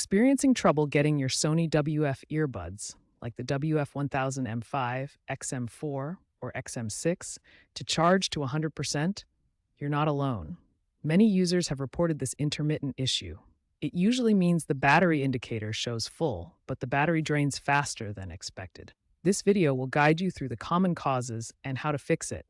Experiencing trouble getting your Sony WF earbuds, like the WF-1000M5, XM4, or XM6, to charge to 100%? You're not alone. Many users have reported this intermittent issue. It usually means the battery indicator shows full, but the battery drains faster than expected. This video will guide you through the common causes and how to fix it,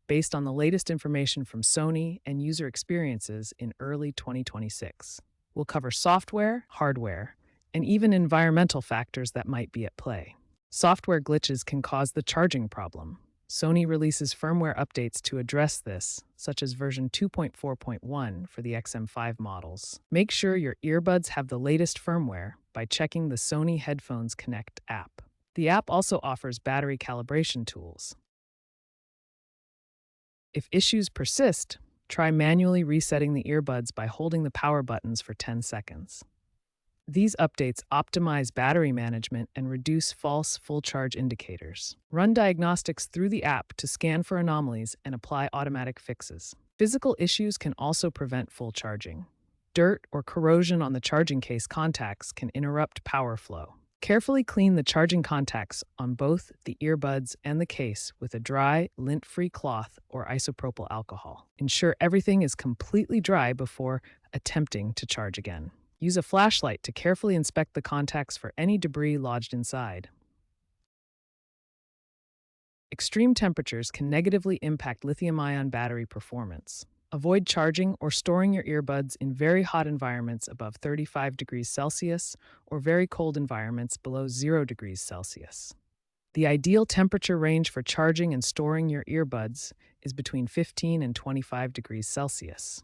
based on the latest information from Sony and user experiences in early 2026. We'll cover software, hardware, and even environmental factors that might be at play. Software glitches can cause the charging problem. Sony releases firmware updates to address this, such as version 2.4.1 for the XM5 models. Make sure your earbuds have the latest firmware by checking the Sony Headphones Connect app. The app also offers battery calibration tools. If issues persist, try manually resetting the earbuds by holding the power buttons for 10 seconds. These updates optimize battery management and reduce false full charge indicators. Run diagnostics through the app to scan for anomalies and apply automatic fixes. Physical issues can also prevent full charging. Dirt or corrosion on the charging case contacts can interrupt power flow. Carefully clean the charging contacts on both the earbuds and the case with a dry, lint-free cloth or isopropyl alcohol. Ensure everything is completely dry before attempting to charge again. Use a flashlight to carefully inspect the contacts for any debris lodged inside. Extreme temperatures can negatively impact lithium-ion battery performance. Avoid charging or storing your earbuds in very hot environments above 35 degrees Celsius or very cold environments below 0 degrees Celsius. The ideal temperature range for charging and storing your earbuds is between 15 and 25 degrees Celsius.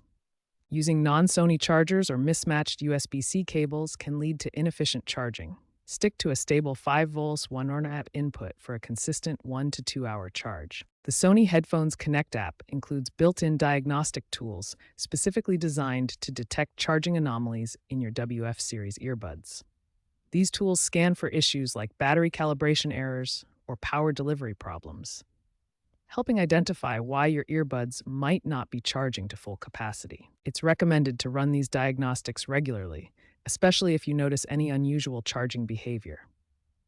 Using non-Sony chargers or mismatched USB-C cables can lead to inefficient charging. Stick to a stable 5 volts 1 amp input for a consistent 1 to 2 hour charge. The Sony Headphones Connect app includes built-in diagnostic tools specifically designed to detect charging anomalies in your WF series earbuds. These tools scan for issues like battery calibration errors or power delivery problems, helping identify why your earbuds might not be charging to full capacity. It's recommended to run these diagnostics regularly, especially if you notice any unusual charging behavior.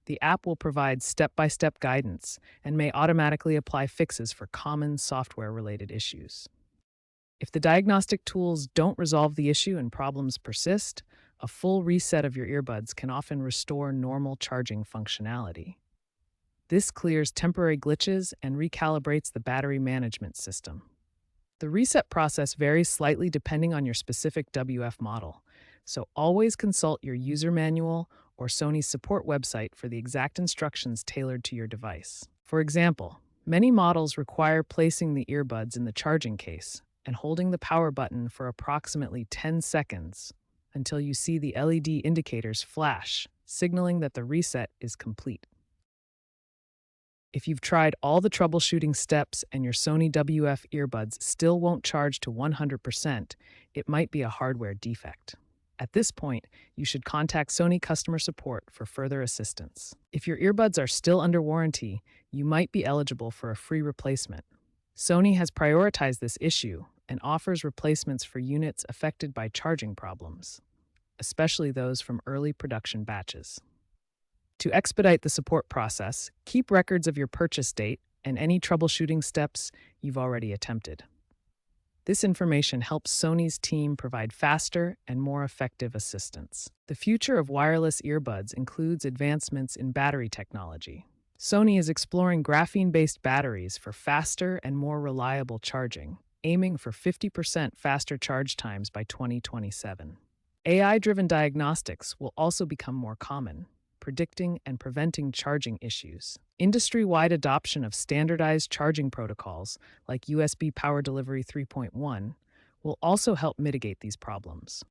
The app will provide step-by-step guidance and may automatically apply fixes for common software-related issues. If the diagnostic tools don't resolve the issue and problems persist, a full reset of your earbuds can often restore normal charging functionality. This clears temporary glitches and recalibrates the battery management system. The reset process varies slightly depending on your specific WF model, so always consult your user manual or Sony's support website for the exact instructions tailored to your device. For example, many models require placing the earbuds in the charging case and holding the power button for approximately 10 seconds until you see the LED indicators flash, signaling that the reset is complete. If you've tried all the troubleshooting steps and your Sony WF earbuds still won't charge to 100%, it might be a hardware defect. At this point, you should contact Sony customer support for further assistance. If your earbuds are still under warranty, you might be eligible for a free replacement. Sony has prioritized this issue and offers replacements for units affected by charging problems, especially those from early production batches. To expedite the support process, keep records of your purchase date and any troubleshooting steps you've already attempted. This information helps Sony's team provide faster and more effective assistance. The future of wireless earbuds includes advancements in battery technology. Sony is exploring graphene-based batteries for faster and more reliable charging, aiming for 50% faster charge times by 2027. AI-driven diagnostics will also become more common, predicting and preventing charging issues. Industry-wide adoption of standardized charging protocols like USB Power Delivery 3.1 will also help mitigate these problems.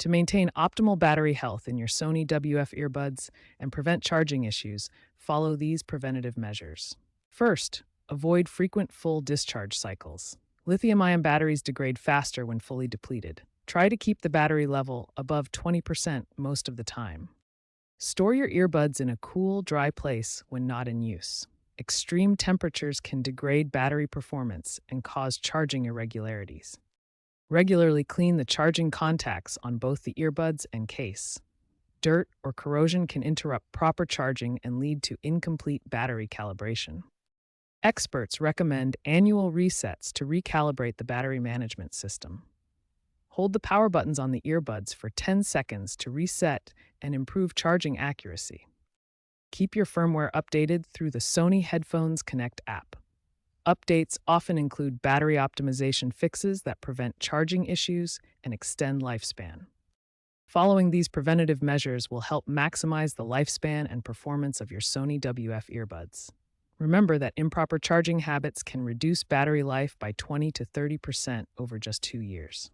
To maintain optimal battery health in your Sony WF earbuds and prevent charging issues, follow these preventative measures. First, avoid frequent full discharge cycles. Lithium-ion batteries degrade faster when fully depleted. Try to keep the battery level above 20% most of the time. Store your earbuds in a cool, dry place when not in use. Extreme temperatures can degrade battery performance and cause charging irregularities. Regularly clean the charging contacts on both the earbuds and case. Dirt or corrosion can interrupt proper charging and lead to incomplete battery calibration. Experts recommend annual resets to recalibrate the battery management system. Hold the power buttons on the earbuds for 10 seconds to reset and improve charging accuracy. Keep your firmware updated through the Sony Headphones Connect app. Updates often include battery optimization fixes that prevent charging issues and extend lifespan. Following these preventative measures will help maximize the lifespan and performance of your Sony WF earbuds. Remember that improper charging habits can reduce battery life by 20 to 30% over just 2 years.